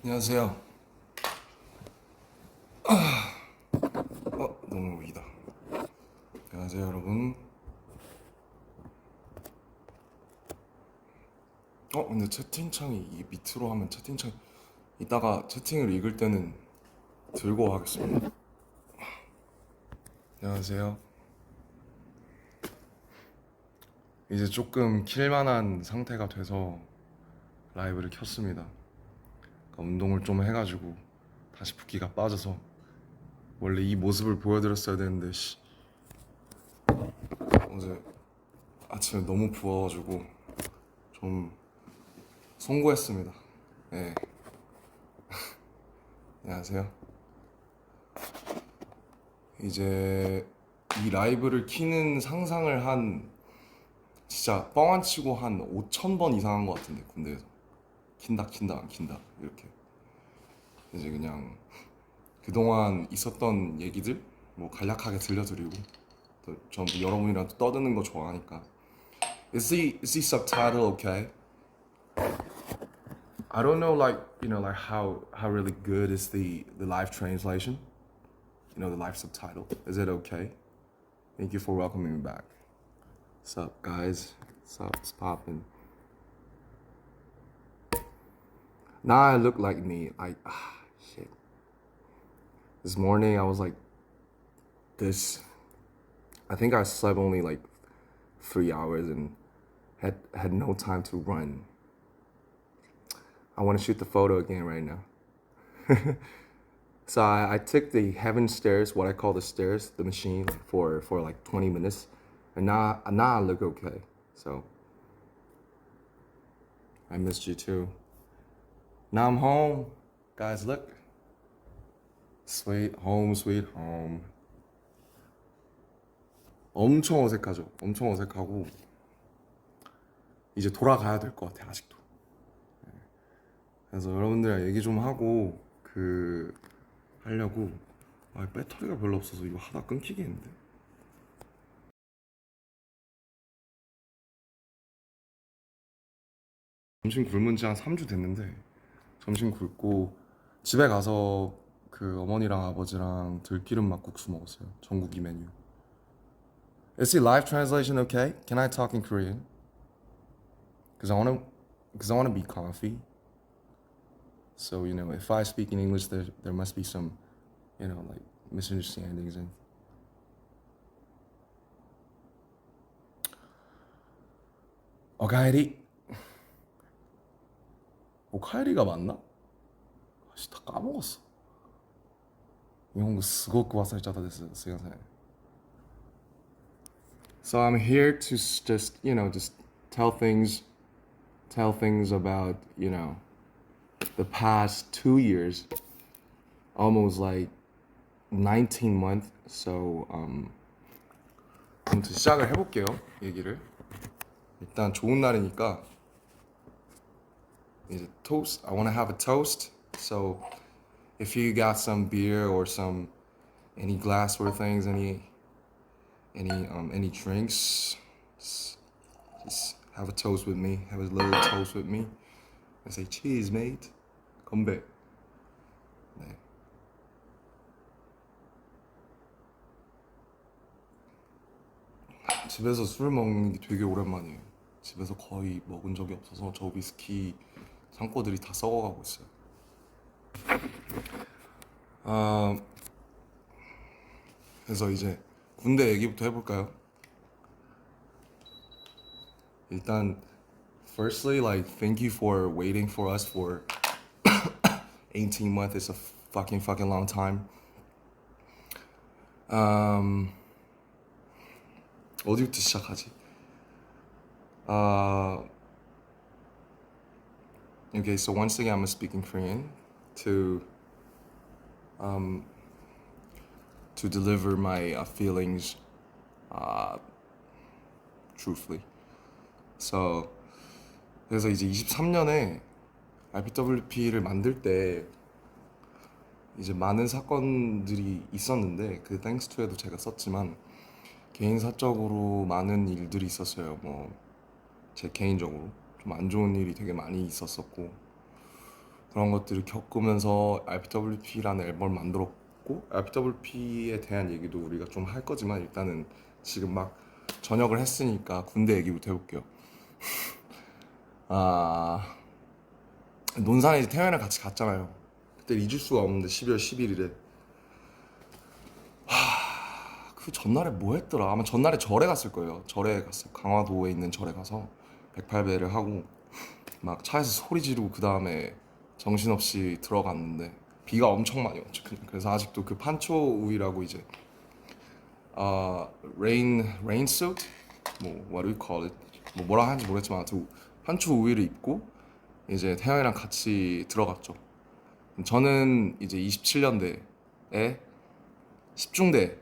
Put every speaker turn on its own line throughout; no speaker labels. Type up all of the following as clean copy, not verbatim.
안녕하세요. 너무 위다. 안녕하세요, 여러분. 근데 채팅창이 이 밑으로 하면 채팅창 이따가 채팅을 읽을 때는 들고 하겠습니다. 안녕하세요. 이제 조금 킬만한 상태가 돼서 라이브를 켰습니다. 그러니까 운동을 좀 해가지고 다시 붓기가 빠져서 원래 이 모습을 보여드렸어야 되는데 어제 아침에 너무 부어가지고 좀 송구했습니다. 네, 안녕하세요. 이제 이 라이브를 키는 상상을 한 진짜 뻥 안 치고 한 5천 번 이상 한 것 같은데 군대에서 킨다 안 킨다 이렇게 이제 그냥 그동안 있었던 얘기들 뭐 간략하게 들려드리고 또 전부 여러분이랑 또 떠드는 거 좋아하니까. Is the subtitle okay? I don't know, like, like how really good is the live translation, the live subtitle. Is it okay? Thank you for welcoming me back. What's up, guys? What's up? It's poppin'. Now I look like me. Shit. This morning I was like this. I think I slept only like 3 hours and had no time to run. I want to shoot the photo again right now. So I took the heaven stairs, what I call the stairs, the machine, for like 20 minutes, and now I look okay. So I missed you too. Now I'm home, guys. Look, sweet home, sweet home. 엄청 어색하죠. 엄청 어색하고 이제 돌아가야 될 것 같아 아직도. 그래서 여러분들이랑 얘기 좀 하고 하려고. 배터리가 별로 없어서 이거 하다 끊기겠는데. 점심 굶은 지 한 3주 됐는데 점심 굶고 집에 가서 어머니랑 아버지랑 들기름 막국수 먹었어요. 전국이 메뉴. Is the live translation okay? Can I talk in Korean? Cause I wanna be comfy. So if I speak in English, there must be some, like misunderstandings and. 오카에리. 오카에리가 맞나? 다 까먹었어. 일본어 스고쿠 와사이짜다 됐어요. So I'm here to just tell things about, the past 2 years, almost like 19 months. So 아무튼 시작을 해볼게요. 얘기를. 일단 좋은 날이니까 이제 toast. I want to have a toast. So if you got some beer or any glassware things, any drinks, just have a toast with me. Have a little toast with me. I say cheers, mate. 건배. 네. 집에서 술 먹는 게 되게 오랜만이에요. 집에서 거의 먹은 적이 없어서 저 위스키 창고들이 다 썩어가고 있어요. 그래서 이제 군대 얘기부터 해볼까요? 일단 firstly, like, thank you for waiting for us for 18 months. It's a fucking long time. 어디부터 시작하지? Okay, so once again, I'm gonna speak in Korean to deliver my feelings truthfully. So 그래서 이제 23년에 RPWP를 만들 때 이제 많은 사건들이 있었는데 thanks to에도 제가 썼지만 개인 사적으로 많은 일들이 있었어요. 뭐 제 개인적으로 좀 안 좋은 일이 되게 많이 있었었고, 그런 것들을 겪으면서 RPWP라는 앨범을 만들었고, RPWP에 대한 얘기도 우리가 좀 할 거지만 일단은 지금 막 전역을 했으니까 군대 얘기부터 해볼게요. 아, 논산에 이제 태연이랑 같이 갔잖아요. 그때 잊을 수가 없는데 12월 11일에 그 전날에 뭐 했더라? 아마 전날에 절에 갔을 거예요. 절에 갔어요. 강화도에 있는 절에 가서 108배를 하고 막 차에서 소리 지르고 그 다음에 정신없이 들어갔는데 비가 엄청 많이 왔죠. 그래서 아직도 그 판초 우위라고 이제 rain suit 뭐 what do you call it 뭐 뭐라 하는지 모르겠지만 아무튼 판초 우위를 입고 이제 태양이랑 같이 들어갔죠. 저는 이제 27년대에 10중대에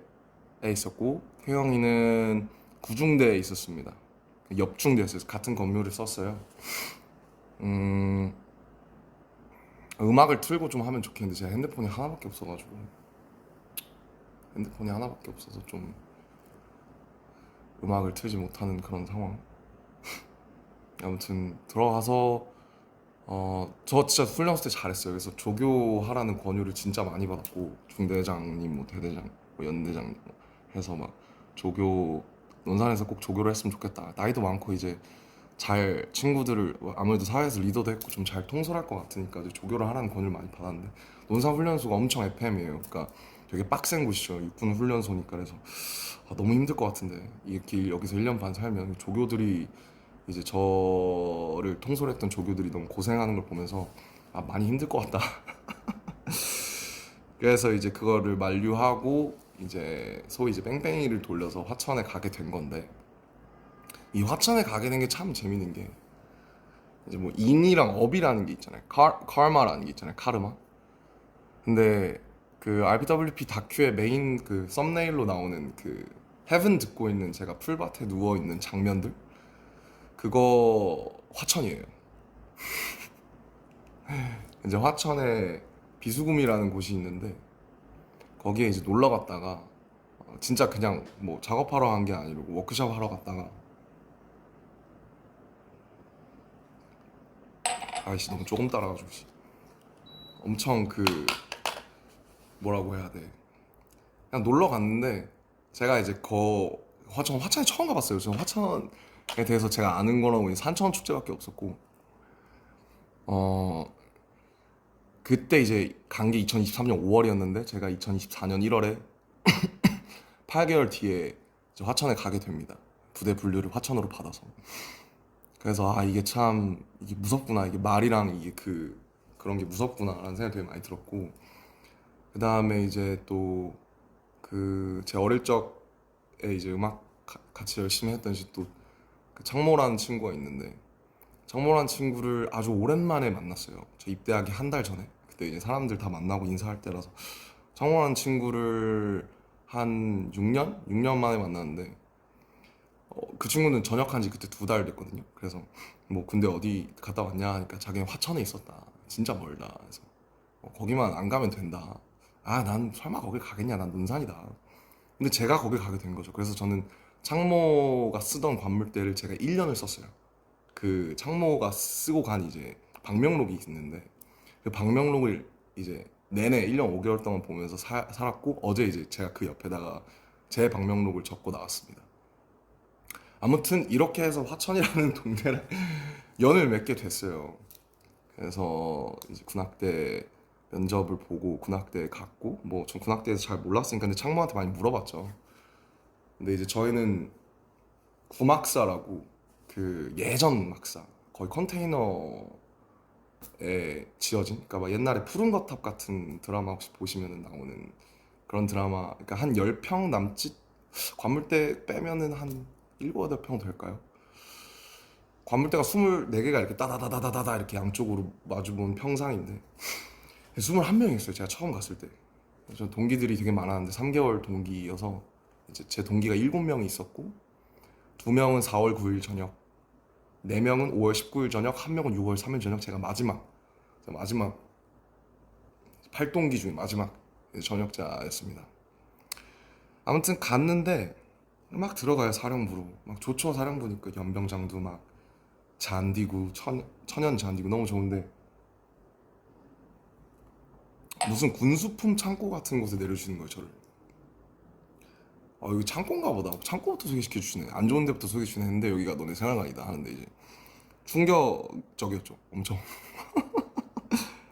있었고 태영이는 9중대에 있었습니다. 옆중대였어요. 같은 건물을 썼어요. 음, 음악을 틀고 좀 하면 좋겠는데 제가 핸드폰이 하나밖에 없어가지고 핸드폰이 하나밖에 없어서 좀 음악을 틀지 못하는 그런 상황. 아무튼 들어가서 저 진짜 훈련소 때 잘했어요. 그래서 조교하라는 권유를 진짜 많이 받았고 중대장님, 뭐 대대장, 뭐 연대장 해서 막 조교 논산에서 꼭 조교를 했으면 좋겠다. 나이도 많고 이제 잘 친구들을 아무래도 사회에서 리더도 했고 좀 잘 통솔할 것 같으니까 이제 조교를 하라는 권유를 많이 받았는데 논산 훈련소가 엄청 FM이에요. 그러니까 되게 빡센 곳이죠. 육군 훈련소니까. 그래서 너무 힘들 것 같은데 이렇게 여기서 1년 반 살면 조교들이 이제 저를 통솔했던 조교들이 너무 고생하는 걸 보면서 많이 힘들 것 같다. 그래서 이제 그거를 만류하고 이제 소위 이제 뺑뺑이를 돌려서 화천에 가게 된 건데 이 화천에 가게 된 게 참 재밌는 게 이제 뭐 인이랑 업이라는 게 있잖아요. 카르마라는 게 있잖아요. 카르마. 근데 그 RPWP 다큐의 메인 그 썸네일로 나오는 그 헤븐 듣고 있는 제가 풀밭에 누워 있는 장면들 그거 화천이에요. 이제 화천에 비수금이라는 곳이 있는데 거기에 이제 놀러 갔다가 진짜 그냥 뭐 작업하러 간 게 아니고 워크숍 하러 갔다가 아이씨 너무 조금 따라가지고 엄청 그 뭐라고 해야 돼 그냥 놀러 갔는데 제가 이제 화천에 처음 가봤어요. 저는 화천에 대해서 제가 아는 거라고 산천 축제밖에 없었고 어 그때 이제 간 게 2023년 5월이었는데 제가 2024년 1월에 8개월 뒤에 이제 화천에 가게 됩니다. 부대 분류를 화천으로 받아서. 그래서 이게 참 이게 무섭구나. 이게 말이랑 이게 그런 게 무섭구나라는 생각이 되게 많이 들었고 그 다음에 이제 또 제 어릴 적에 이제 음악 같이 열심히 했던 또 그 창모라는 친구가 있는데 창모라는 친구를 아주 오랜만에 만났어요. 저 입대하기 한 달 전에. 그때 이제 사람들 다 만나고 인사할 때라서 창모라는 친구를 한 6년? 6년 만에 만났는데 그 친구는 전역한 지 그때 2달 됐거든요. 그래서 뭐 군대 어디 갔다 왔냐 하니까 자기는 화천에 있었다. 진짜 멀다. 그래서 거기만 안 가면 된다. 난 설마 거길 가겠냐. 난 논산이다. 근데 제가 거길 가게 된 거죠. 그래서 저는 창모가 쓰던 관물대를 제가 1년을 썼어요. 그 창모가 쓰고 간 이제 방명록이 있는데 그 방명록을 이제 내내 1년 5개월 동안 보면서 살았고 어제 이제 제가 그 옆에다가 제 방명록을 적고 나왔습니다. 아무튼 이렇게 해서 화천이라는 동네를 연을 맺게 됐어요. 그래서 이제 군악대 면접을 보고 군악대에 갔고 뭐 전 군악대에서 잘 몰랐으니까 근데 창모한테 많이 물어봤죠. 근데 이제 저희는 구막사라고 그 예전 막사 거의 컨테이너에 지어진 그러니까 막 옛날에 푸른 거탑 같은 드라마 혹시 보시면 나오는 그런 드라마 그러니까 한 10평 남짓 관물대 빼면은 한 7, 8평 될까요? 관물대가 24개가 이렇게 따다다다다다 이렇게 양쪽으로 마주본 평상인데 21명이었어요. 제가 처음 갔을 때. 저 동기들이 되게 많았는데 3개월 동기여서 이제 제 동기가 7명이 있었고 2명은 4월 9일 저녁 4명은 5월 19일 저녁 1명은 6월 3일 저녁 제가 마지막 8동기 중에 마지막 전역자였습니다. 아무튼 갔는데 막 들어가요. 사령부로 막 좋죠. 사령부니까 연병장도 막 잔디고 천연 잔디고 너무 좋은데 무슨 군수품 창고 같은 곳에 내려주시는 거예요, 저를. 여기 창고인가 보다. 창고부터 소개시켜 주시네. 안 좋은 데부터 소개해 주시네 했는데 여기가 너네 생활관이다 하는데 이제 충격적이었죠. 엄청.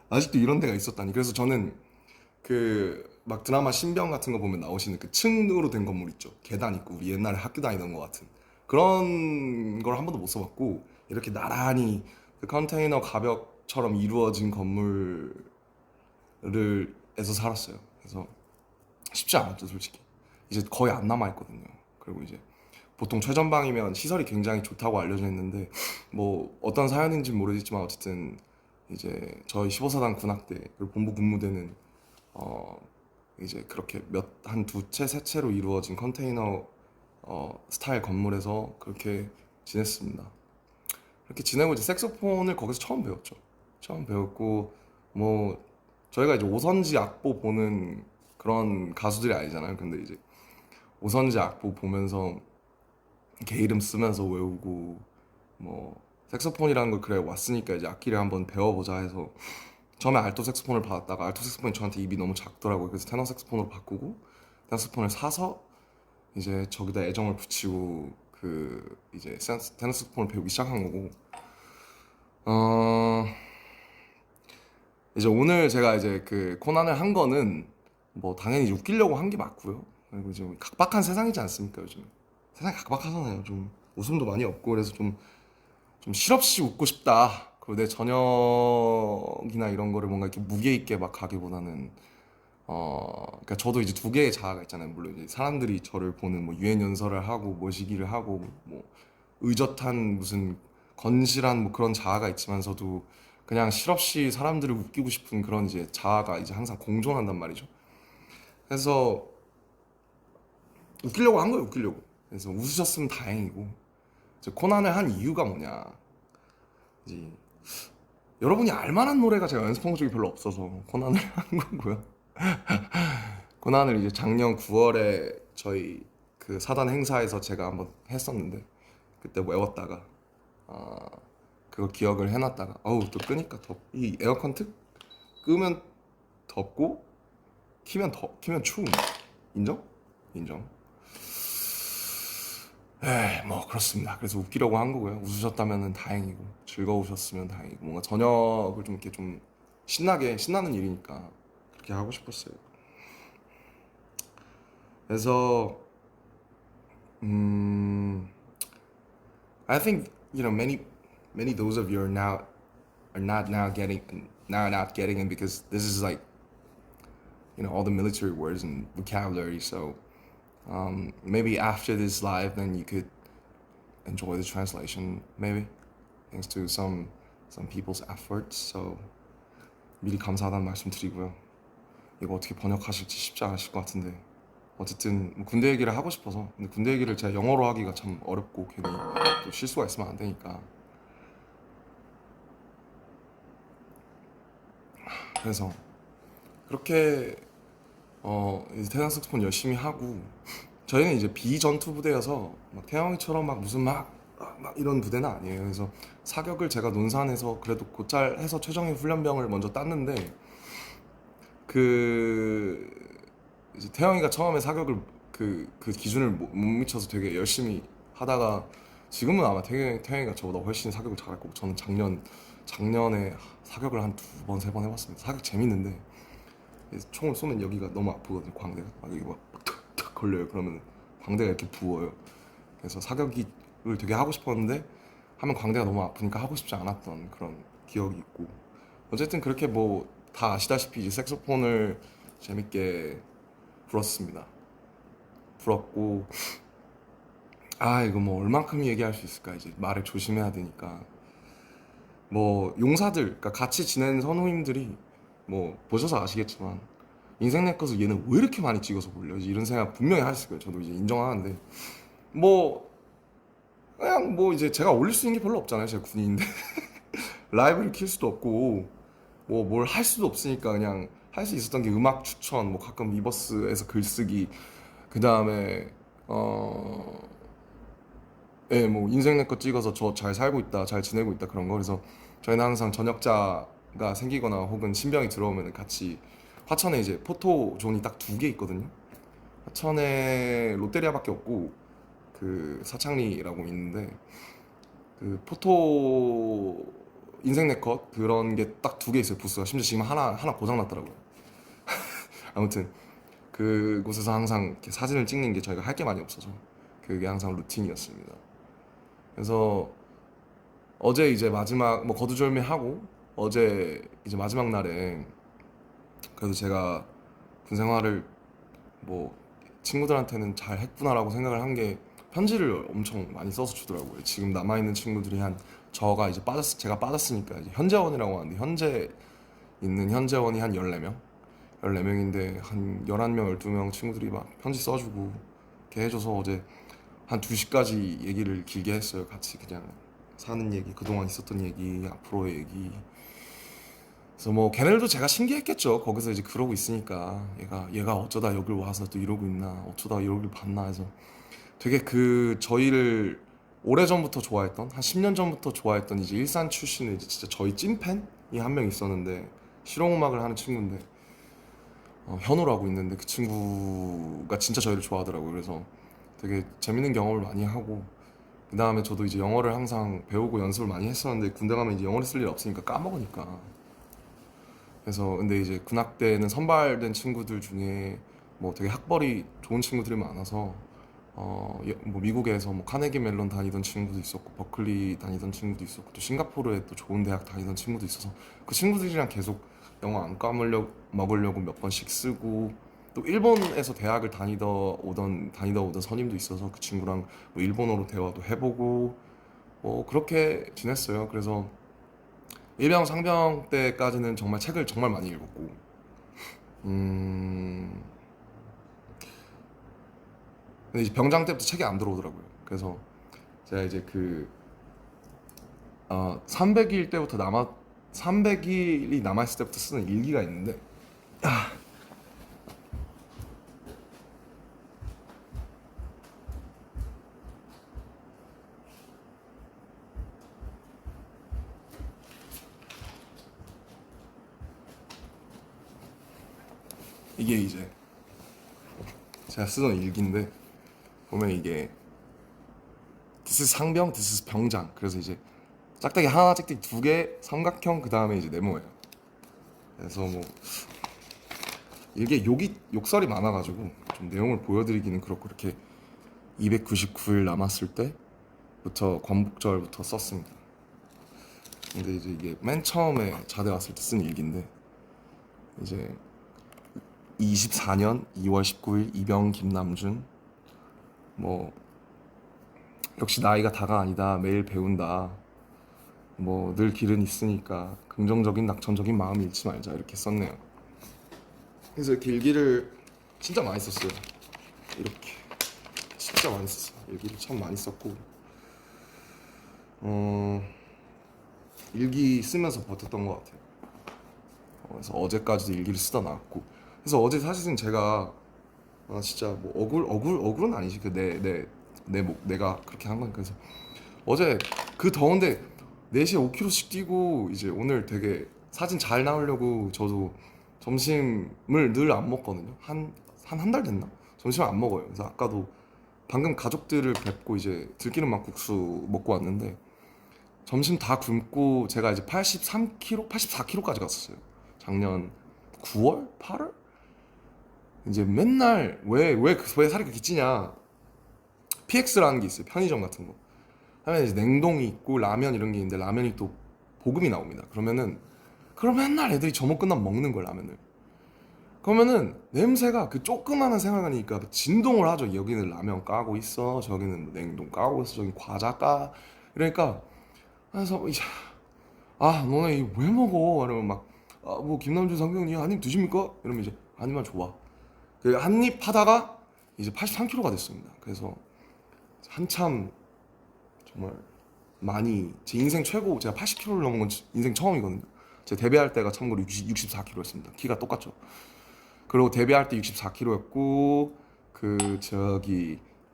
아직도 이런 데가 있었다니. 그래서 저는 그 막 드라마 신병 같은 거 보면 나오시는 그 층으로 된 건물 있죠. 계단 있고 우리 옛날에 학교 다니던 것 같은 그런 걸 한 번도 못 써봤고 이렇게 나란히 그 컨테이너 가벽처럼 이루어진 건물을 에서 살았어요. 그래서 쉽지 않았죠, 솔직히. 이제 거의 안 남아 있거든요. 그리고 이제 보통 최전방이면 시설이 굉장히 좋다고 알려져 있는데 뭐 어떤 사연인지는 모르겠지만 어쨌든 이제 저희 15사단 군악대 그리고 본부 군무대는 어 이제 그렇게 한 두 채, 세 채로 이루어진 컨테이너 스타일 건물에서 그렇게 지냈습니다. 그렇게 지내고 이제 색소폰을 거기서 처음 배웠죠. 처음 배웠고 뭐 저희가 이제 오선지 악보 보는 그런 가수들이 아니잖아요. 근데 이제 오선지 악보 보면서 개 이름 쓰면서 외우고 뭐 색소폰이라는 걸 그래 왔으니까 이제 악기를 한번 배워보자 해서 처음에 알토 색소폰을 받았다가 알토 색소폰이 저한테 입이 너무 작더라고요. 그래서 테너 색소폰으로 바꾸고 테너 색소폰을 사서 이제 저기다 애정을 붙이고 그 이제 테너 색소폰을 배우기 시작한 거고 어 이제 오늘 제가 이제 그 코난을 한 거는 뭐 당연히 웃기려고 한 게 맞고요. 그리고 이제 각박한 세상이지 않습니까 요즘. 세상이 각박하잖아요. 좀 웃음도 많이 없고 그래서 좀 실없이 웃고 싶다. 그리고 내 저녁이나 이런 거를 뭔가 이렇게 무게 있게 막 가기보다는 그러니까 저도 이제 두 개의 자아가 있잖아요. 물론 이제 사람들이 저를 보는 뭐 유엔 연설을 하고 모시기를 하고 뭐 의젓한 무슨 건실한 뭐 그런 자아가 있지만서도 그냥 실없이 사람들을 웃기고 싶은 그런 이제 자아가 이제 항상 공존한단 말이죠. 그래서 웃기려고 한 거예요, 웃기려고. 그래서 웃으셨으면 다행이고 이제 코난을 한 이유가 뭐냐. 이제 여러분이 알만한 노래가 제가 연습한 적이 별로 없어서 코난을 한 거고요. 고난을 이제 작년 9월에 저희 그 사단 행사에서 제가 한번 했었는데 그때 외웠다가 아 그거 기억을 해놨다가 어우 또 끄니까 이 에어컨 특 끄면 덥고 키면 추움. 인정? 인정. 뭐 그렇습니다. 그래서 웃기려고 한 거고요. 웃으셨다면 다행이고 즐거우셨으면 다행이고 뭔가 저녁을 좀 이렇게 좀 신나는 일이니까 그렇게 하고 싶었어요. 그래서 음 I think many those of you are not getting it because this is like all the military words and vocabulary. So maybe after this live, then you could enjoy the translation. Maybe thanks to some people's efforts. So 미리 감사하다는 말씀 드리고요. 이거 어떻게 번역하실지 쉽지 않으실 것 같은데 어쨌든 뭐 군대 얘기를 하고 싶어서 근데 군대 얘기를 제가 영어로 하기가 참 어렵고 괜히 또 실수가 있으면 안 되니까 그래서 그렇게 이제 태양 색소폰 열심히 하고 저희는 이제 비전투 부대여서 막 태영이처럼 막 무슨 막 이런 부대는 아니에요. 그래서 사격을 제가 논산에서 그래도 곧잘 해서 최정예 훈련병을 먼저 땄는데 그 이제 태영이가 처음에 사격을 그 기준을 못 미쳐서 되게 열심히 하다가 지금은 아마 태영이가 저보다 훨씬 사격을 잘할 거고 저는 작년에 사격을 한 두 번, 세 번 해봤습니다. 사격 재밌는데 총을 쏘면 여기가 너무 아프거든요. 광대가 막 여기 탁탁 걸려요. 그러면 광대가 이렇게 부어요. 그래서 사격을 되게 하고 싶었는데 하면 광대가 너무 아프니까 하고 싶지 않았던 그런 기억이 있고 어쨌든 그렇게 뭐 다 아시다시피 이제 색소폰을 재밌게 불었습니다. 불었고 이거 뭐 얼만큼 얘기할 수 있을까 이제 말을 조심해야 되니까 뭐 용사들 그러니까 같이 지낸 선우님들이 뭐 보셔서 아시겠지만 인생 내 것을 얘는 왜 이렇게 많이 찍어서 올려지 이런 생각 분명히 하실 거예요. 저도 이제 인정하는데 뭐 그냥 뭐 이제 제가 올릴 수 있는 게 별로 없잖아요. 제가 군인인데 라이브를 킬 수도 없고 뭐 뭘 할 수도 없으니까 그냥 할 수 있었던 게 음악 추천 뭐 가끔 리버스에서 글쓰기 그 다음에 뭐 인생 내 것 찍어서 저 잘 살고 있다 잘 지내고 있다 그런 거 그래서 저희는 항상 전역자가 생기거나 혹은 신병이 들어오면 같이 화천에 이제 포토존이 딱 두 개 있거든요. 화천에 롯데리아밖에 없고 그 사창리라고 있는데 그 포토 인생 네컷 그런 게 딱 두 개 있어요 부스가. 심지어 지금 하나 고장 났더라고요. 아무튼 그곳에서 항상 이렇게 사진을 찍는 게 저희가 할 게 많이 없어서 그게 항상 루틴이었습니다. 그래서 어제 이제 마지막 뭐 거두절미하고 어제 이제 마지막 날에 그래도 제가 군 생활을 뭐 친구들한테는 잘 했구나라고 생각을 한 게 편지를 엄청 많이 써서 주더라고요. 지금 남아있는 친구들이 한 저가 이제 제가 빠졌으니까 이제 현재원이라고 하는데 현재 있는 현재원이 한 14명? 14명인데 한 11명, 12명 친구들이 막 편지 써주고 이렇게 해줘서 어제 한 2시까지 얘기를 길게 했어요. 같이 그냥 사는 얘기, 그동안 있었던 얘기, 앞으로의 얘기. 그래서 뭐 걔네들도 제가 신기했겠죠. 거기서 이제 그러고 있으니까 얘가 어쩌다 여길 와서 또 이러고 있나, 어쩌다 여길 봤나 해서 되게 그 저희를 오래전부터 좋아했던 한 10년 전부터 좋아했던 이제 일산 출신의 이제 진짜 저희 찐팬이 한 명 있었는데 실용음악을 하는 친구인데 현우라고 있는데 그 친구가 진짜 저희를 좋아하더라고요. 그래서 되게 재밌는 경험을 많이 하고 그 다음에 저도 이제 영어를 항상 배우고 연습을 많이 했었는데 군대 가면 이제 영어를 쓸 일 없으니까 까먹으니까 그래서 근데 이제 군악대는 선발된 친구들 중에 뭐 되게 학벌이 좋은 친구들이 많아서 뭐 미국에서 뭐 카네기 멜론 다니던 친구도 있었고 버클리 다니던 친구도 있었고 또 싱가포르에 또 좋은 대학 다니던 친구도 있어서 그 친구들이랑 계속 영어 안 까먹으려고 먹으려고 몇 번씩 쓰고 또 일본에서 대학을 다니다 오던 선임도 있어서 그 친구랑 뭐 일본어로 대화도 해보고 뭐 그렇게 지냈어요. 그래서 일병 상병 때까지는 정말 책을 정말 많이 읽었고 음 근데 이제 병장 때부터 책이 안 들어오더라고요. 그래서 제가 이제 300일 때부터 300일이 남아있을 때부터 쓰는 일기가 있는데 이게 이제 제가 쓰던 일기인데 보면 이게 This is 상병, This is 병장. 그래서 이제 짝대기 하나, 짝대기 두 개, 삼각형 그 다음에 이제 네모예요. 그래서 뭐 이게 욕설이 많아가지고 좀 내용을 보여드리기는 그렇고 이렇게 299일 남았을 때부터 광복절부터 썼습니다. 근데 이제 이게 맨 처음에 자대 왔을 때 쓴 일기인데 이제 24년 2월 19일 이병 김남준 뭐 역시 나이가 다가 아니다 매일 배운다 뭐 늘 길은 있으니까 긍정적인 낙천적인 마음 잃지 말자 이렇게 썼네요. 그래서 이렇게 일기를 진짜 많이 썼어요. 이렇게 진짜 많이 썼어요. 일기를 참 많이 썼고 일기 쓰면서 버텼던 것 같아요. 그래서 어제까지도 일기를 쓰다 나왔고 그래서 어제 사실은 제가 진짜 뭐 억울은 아니지 내가 그렇게 한 거니까 그래서 어제 그 더운데 4시에 5km씩 뛰고 이제 오늘 되게 사진 잘 나오려고 저도 점심을 늘 안 먹거든요. 한 달 됐나? 점심을 안 먹어요. 그래서 아까도 방금 가족들을 뵙고 이제 들기름 막국수 먹고 왔는데 점심 다 굶고 제가 이제 83kg, 84kg까지 갔었어요. 작년 9월? 8월? 이제 맨날 왜 살이 그렇게 찌냐? PX라는 게 있어요. 편의점 같은 거. 하면 이제 냉동이 있고 라면 이런 게 있는데 라면이 또 볶음이 나옵니다. 그럼 맨날 애들이 점심 끝나면 먹는 거예요, 라면을. 그러면은 냄새가 그 조그마한 생활관이니까 진동을 하죠. 여기는 라면 까고 있어, 저기는 뭐 냉동 까고 있어, 저기 과자 까. 이러니까 그래서 이제 너네 이거 왜 먹어? 이러면 뭐 김남준 상병님 한 입 드십니까? 이러면 이제 아니면 좋아. 그 한 입 하다가 이제 83kg가 됐습니다. 그래서 한참 정말 많이 제 인생 최고 제가 80kg를 넘은 건 인생 처음이거든요. 제가 데뷔할 때가 참고로 64kg였습니다. 키가 똑같죠. 그리고 데뷔할 때 64kg였고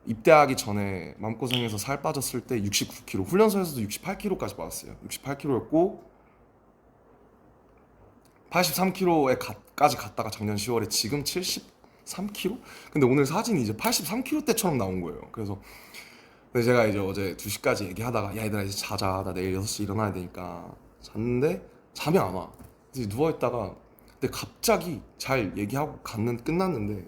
입대하기 전에 마음고생해서 살 빠졌을 때 69kg, 훈련소에서도 68kg까지 빠졌어요. 68kg였고 83kg까지 갔다가 작년 10월에 지금 73kg? 근데 오늘 사진이 이제 83kg 때처럼 나온 거예요. 그래서 근데 제가 이제 어제 2시까지 얘기하다가 야 얘들아 이제 자자 나 내일 6시 일어나야 되니까 잤는데 잠이 안 와. 이제 누워있다가 근데 갑자기 잘 얘기하고 끝났는데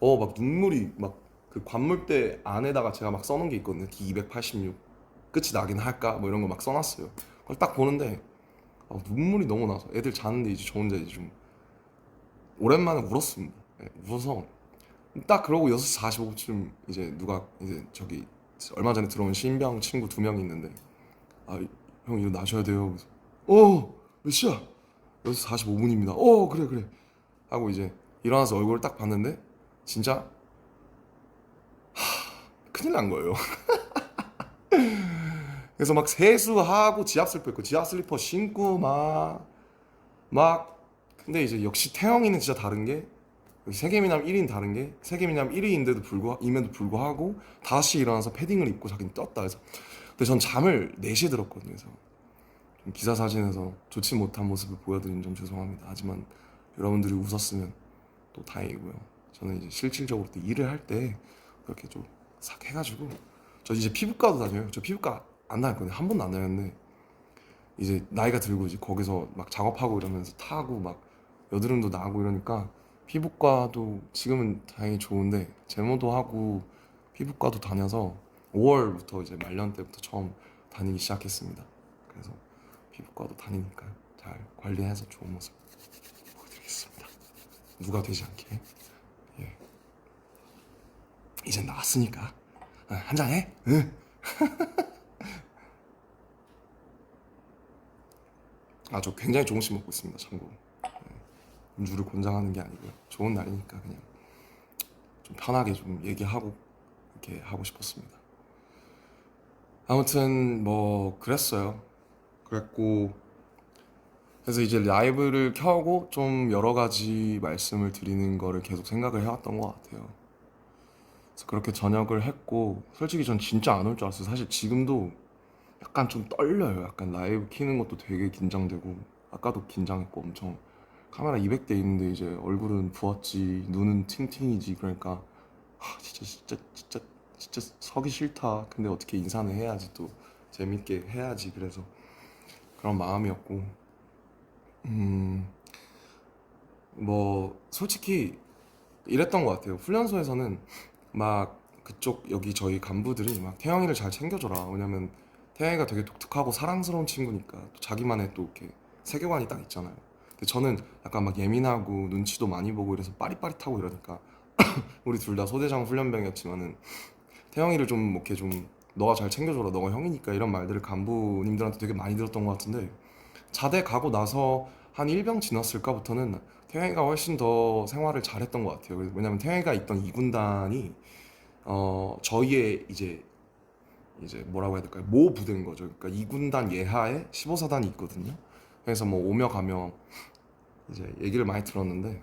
막 눈물이 막 그 관물대 안에다가 제가 막 써놓은 게 있거든요. D286 끝이 나긴 할까 뭐 이런 거 막 써놨어요. 그걸 딱 보는데 눈물이 너무 나서 애들 자는데 이제 저 혼자 이제 좀 오랜만에 울었습니다. 네, 울어서 딱 그러고 6시 45분쯤 이제 누가 이제 저기 얼마 전에 들어온 신병 친구 2명이 있는데 형 일어나셔야 돼요. 그래서 몇 시야? 6시 45분입니다. 그래 그래 하고 이제 일어나서 얼굴을 딱 봤는데 진짜 큰일 난 거예요. 그래서 막 세수하고 지압 슬리퍼 입고 지압 슬리퍼 신고 막 근데 이제 역시 태영이는 진짜 다른 게 세계미남 1인 다른 게 세계미남 1위인데도 불구하고 다시 일어나서 패딩을 입고 자기는 떴다 해서 근데 전 잠을 4시에 들었거든요. 그래서 좀 기사 사진에서 좋지 못한 모습을 보여드린 점 죄송합니다. 하지만 여러분들이 웃었으면 또 다행이고요. 저는 이제 실질적으로 또 일을 할 때 그렇게 좀 싹 해가지고 저 이제 피부과도 다녀요. 저 피부과 안 다녔거든요. 한 번도 안 다녔는데 이제 나이가 들고 이제 거기서 막 작업하고 이러면서 타고 막 여드름도 나고 이러니까 피부과도 지금은 다행히 좋은데 제모도 하고 피부과도 다녀서 5월부터 이제 말년 때부터 처음 다니기 시작했습니다. 그래서 피부과도 다니니까 잘 관리해서 좋은 모습 보여드리겠습니다. 누가 되지 않게. 예. 이젠 나왔으니까 한잔 해. 응. 저 굉장히 조금씩 먹고 있습니다. 참고로. 음주를 권장하는 게 아니고요. 좋은 날이니까 그냥 좀 편하게 좀 얘기하고 이렇게 하고 싶었습니다. 아무튼 뭐 그랬어요. 그랬고 그래서 이제 라이브를 켜고 좀 여러 가지 말씀을 드리는 거를 계속 생각을 해왔던 것 같아요. 그래서 그렇게 저녁을 했고 솔직히 전 진짜 안 올 줄 알았어요. 사실 지금도 약간 좀 떨려요. 약간 라이브 키는 것도 되게 긴장되고 아까도 긴장했고 엄청 카메라 200대 있는데 이제 얼굴은 부었지 눈은 팅팅이지 그러니까 진짜 서기 싫다. 근데 어떻게 인사는 해야지 또 재밌게 해야지. 그래서 그런 마음이었고 뭐 솔직히 이랬던 것 같아요. 훈련소에서는 막 그쪽 여기 저희 간부들이 막 태영이를 잘 챙겨줘라. 왜냐면 태영이가 되게 독특하고 사랑스러운 친구니까 또 자기만의 또 이렇게 세계관이 딱 있잖아요. 근데 저는 약간 막 예민하고 눈치도 많이 보고 이래서 빠릿빠릿하고 이러니까 우리 둘 다 소대장 훈련병이었지만은 태영이를 좀 이렇게 좀 너가 잘 챙겨줘라. 너가 형이니까 이런 말들을 간부님들한테 되게 많이 들었던 것 같은데 자대 가고 나서 한 1병 지났을까부터는 태영이가 훨씬 더 생활을 잘했던 것 같아요. 왜냐면 태영이가 있던 2군단이 저희의 이제 뭐라고 해야 될까요? 모 부대인 거죠. 그러니까 2군단 예하에 15사단이 있거든요. 그래서 뭐 오며 가며 이제 얘기를 많이 들었는데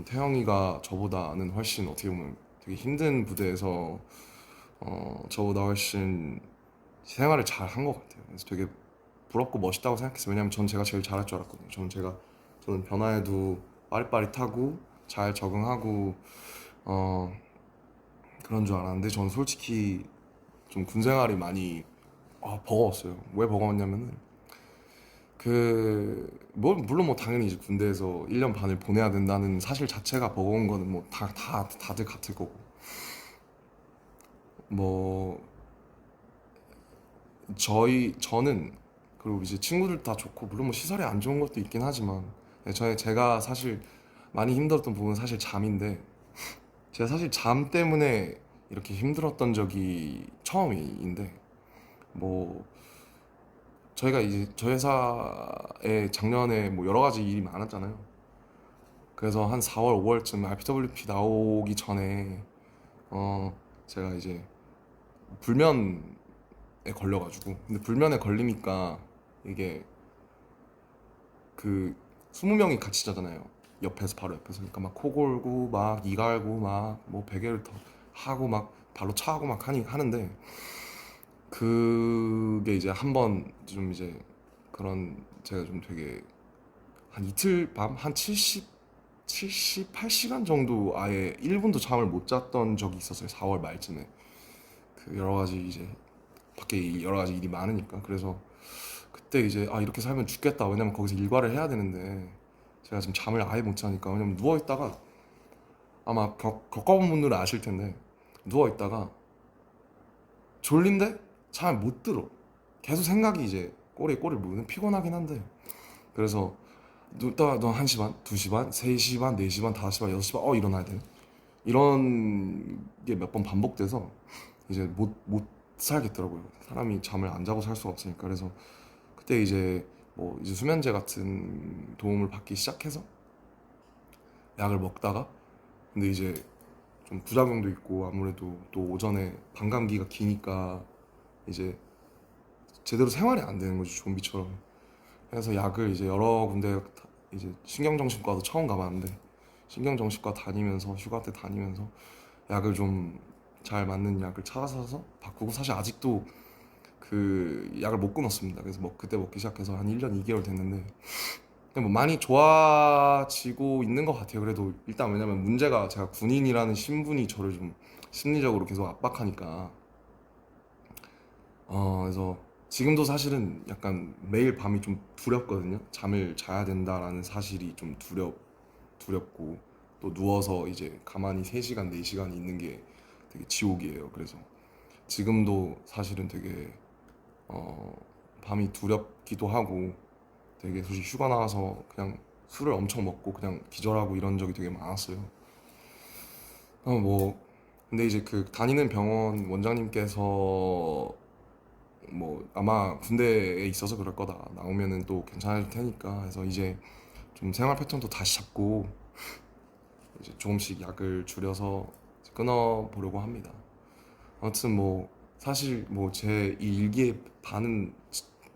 태영이가 저보다는 훨씬 어떻게 보면 되게 힘든 부대에서 저보다 훨씬 생활을 잘 한 것 같아요. 그래서 되게 부럽고 멋있다고 생각했어요. 왜냐면 전 제가 제일 잘할 줄 알았거든요. 저는 변화에도 빠릿빠릿하고 잘 적응하고 어, 그런 줄 알았는데 저는 솔직히 좀 군생활이 많이 버거웠어요. 왜 버거웠냐면은 물론 뭐 당연히 이제 군대에서 1년 반을 보내야 된다는 사실 자체가 버거운 거는 뭐 다들 같을 거고 뭐 저는 그리고 이제 친구들 다 좋고 물론 뭐 시설이 안 좋은 것도 있긴 하지만 제가 사실 많이 힘들었던 부분은 사실 잠인데 제가 사실 잠 때문에 이렇게 힘들었던 적이 처음인데 뭐 저희가 이제 저희 회사에 작년에 뭐 여러 가지 일이 많았잖아요. 그래서 한 4월, 5월쯤 RPWP 나오기 전에 제가 이제 불면에 걸려가지고 근데 불면에 걸리니까 이게 그 20명이 같이 자잖아요. 옆에서 바로 옆에서 그러니까 막 코 골고 막 이 갈고 막 뭐 베개를 더 하고 막 발로 차고 막 하는데 그게 이제 한번 좀 이제 그런 제가 좀 되게 한 이틀 밤 한 78시간 정도 아예 1분도 잠을 못 잤던 적이 있었어요. 4월 말쯤에. 그 여러 가지 이제 밖에 여러 가지 일이 많으니까. 그래서 그때 이제 아 이렇게 살면 죽겠다. 왜냐면 거기서 일과를 해야 되는데 제가 지금 잠을 아예 못 자니까. 왜냐면 누워 있다가 아마 겪어본 분들은 아실 텐데 누워 있다가 졸린데 잘 못 들어. 계속 생각이 이제 꼬리에 꼬리를 무는 피곤하긴 한데 그래서 눕다가 너 1시 반, 2시 반, 3시 반, 4시 반, 5시 반, 6시 반 일어나야 돼. 이런 게 몇 번 반복돼서 이제 못 살겠더라고요. 사람이 잠을 안 자고 살 수가 없으니까. 그래서 그때 이제 뭐 이제 수면제 같은 도움을 받기 시작해서 약을 먹다가 근데 이제 좀 부작용도 있고 아무래도 또 오전에 반감기가 기니까 이제 제대로 생활이 안 되는 거죠. 좀비처럼. 그래서 약을 이제 여러 군데 이제 신경정신과도 처음 가봤는데 신경정신과 다니면서 휴가 때 다니면서 약을 좀 잘 맞는 약을 찾아서 바꾸고 사실 아직도 그 약을 못 끊었습니다. 그래서 뭐 그때 먹기 시작해서 한 1년 2개월 됐는데 근데 뭐 많이 좋아지고 있는 것 같아요. 그래도 일단 왜냐면 문제가 제가 군인이라는 신분이 저를 좀 심리적으로 계속 압박하니까 그래서 지금도 사실은 약간 매일 밤이 좀 두렵거든요. 잠을 자야 된다라는 사실이 좀 두렵고 또 누워서 이제 가만히 3시간, 4시간 있는 게 되게 지옥이에요. 그래서 지금도 사실은 되게 어, 밤이 두렵기도 하고 되게 솔직히 휴가 나와서 그냥 술을 엄청 먹고 그냥 기절하고 이런 적이 되게 많았어요. 뭐 근데 이제 그 다니는 병원 원장님께서 뭐 아마 군대에 있어서 그럴 거다. 나오면은 또 괜찮을 테니까 해서 이제 좀 생활 패턴도 다시 잡고 이제 조금씩 약을 줄여서 끊어 보려고 합니다. 아무튼 뭐 사실 뭐 제 이 일기의 반은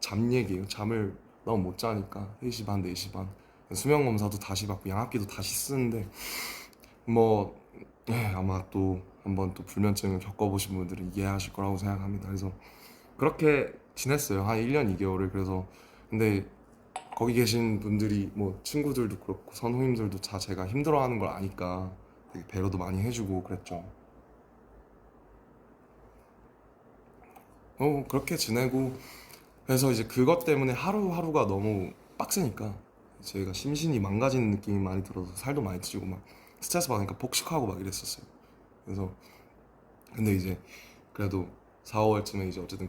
잠 얘기예요. 잠을 너무 못 자니까 3시 반, 4시 반 수면 검사도 다시 받고 양압기도 다시 쓰는데 뭐 아마 또 한번 또 불면증을 겪어보신 분들은 이해하실 거라고 생각합니다. 그래서 그렇게 지냈어요. 한 1년 2개월을. 그래서 근데 거기 계신 분들이 뭐 친구들도 그렇고 선후임들도 다 제가 힘들어하는 걸 아니까 되게 배려도 많이 해주고 그랬죠. 그렇게 지내고 그래서 이제 그것 때문에 하루하루가 너무 빡세니까 제가 심신이 망가지는 느낌이 많이 들어서 살도 많이 찌고 막 스트레스 받으니까 폭식하고 막 이랬었어요. 그래서 근데 이제 그래도 4, 5월쯤에 이제 어쨌든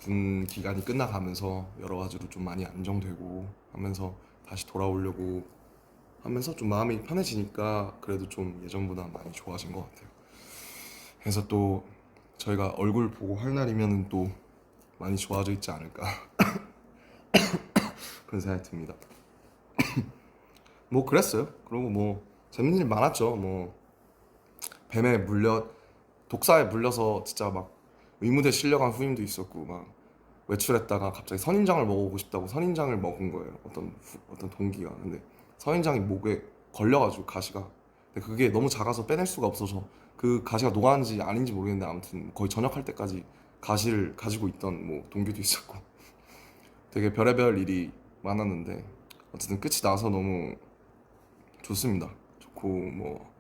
군 기간이 끝나가면서 여러 가지로 좀 많이 안정되고 하면서 다시 돌아오려고 하면서 좀 마음이 편해지니까 그래도 좀 예전보다 많이 좋아진 것 같아요. 그래서 또 저희가 얼굴 보고 할 날이면은 또 많이 좋아져 있지 않을까 그런 생각이 듭니다. 뭐 그랬어요. 그리고 뭐 재밌는 일 많았죠. 뭐 뱀에 물려 독사에 물려서 진짜 막 의무대 실려간 후임도 있었고 막 외출했다가 갑자기 선인장을 먹어보고 싶다고 선인장을 먹은 거예요. 어떤 동기가. 근데 선인장이 목에 걸려가지고 가시가. 근데 그게 너무 작아서 빼낼 수가 없어서 그 가시가 녹았는지 아닌지 모르겠는데 아무튼 거의 전역할 때까지 가시를 가지고 있던 뭐 동기도 있었고 되게 별의별 일이 많았는데 어쨌든 끝이 나서 너무 좋습니다. 좋고 뭐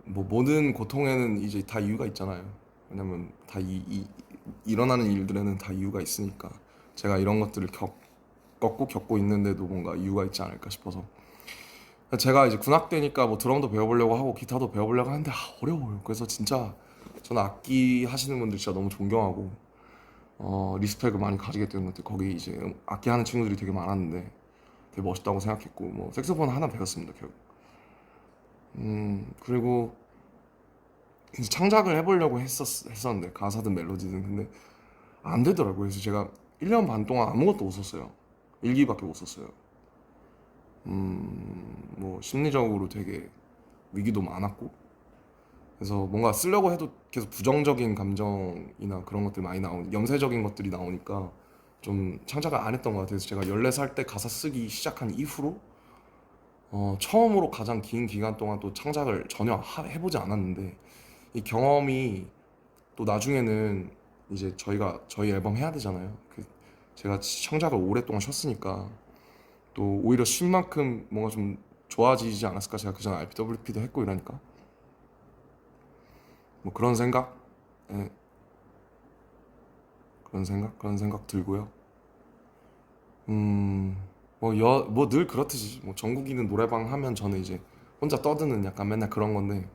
모든 고통에는 이제 다 이유가 있잖아요. 왜냐면 다 일어나는 일들에는 다 이유가 있으니까 제가 이런 것들을 겪고 있는데도 뭔가 이유가 있지 않을까 싶어서 제가 이제 군악 되니까 뭐 드럼도 배워보려고 하고 기타도 배워보려고 하는데 어려워요. 그래서 진짜 저는 악기 하시는 분들 진짜 너무 존경하고 리스펙을 많이 가지게 되는 것 같아요. 거기 이제 악기 하는 친구들이 되게 많았는데 되게 멋있다고 생각했고 뭐 색소폰 하나 배웠습니다 결국. 그리고 이제 창작을 해보려고 했었는데 가사든 멜로디든 근데 안 되더라고요. 그래서 제가 1년 반 동안 아무것도 못 썼어요. 일기밖에 못 썼어요. 뭐 심리적으로 되게 위기도 많았고 그래서 뭔가 쓰려고 해도 계속 부정적인 감정이나 그런 것들 많이 나오니 염세적인 것들이 나오니까 좀 창작을 안 했던 것 같아요. 그래서 제가 14살 때 가사 쓰기 시작한 이후로 처음으로 가장 긴 기간 동안 또 창작을 전혀 해보지 않았는데 이 경험이 또 나중에는 이제 저희 앨범 해야 되잖아요. 제가 창작을 오랫동안 쉬었으니까 또 오히려 쉰 만큼 뭔가 좀 좋아지지 않았을까. 제가 그전에 RPWP도 했고 이러니까 뭐 그런 생각, 예, 그런 생각 들고요. 뭐 늘 그렇듯이 뭐 전국이는 노래방 하면 저는 이제 혼자 떠드는 약간 맨날 그런 건데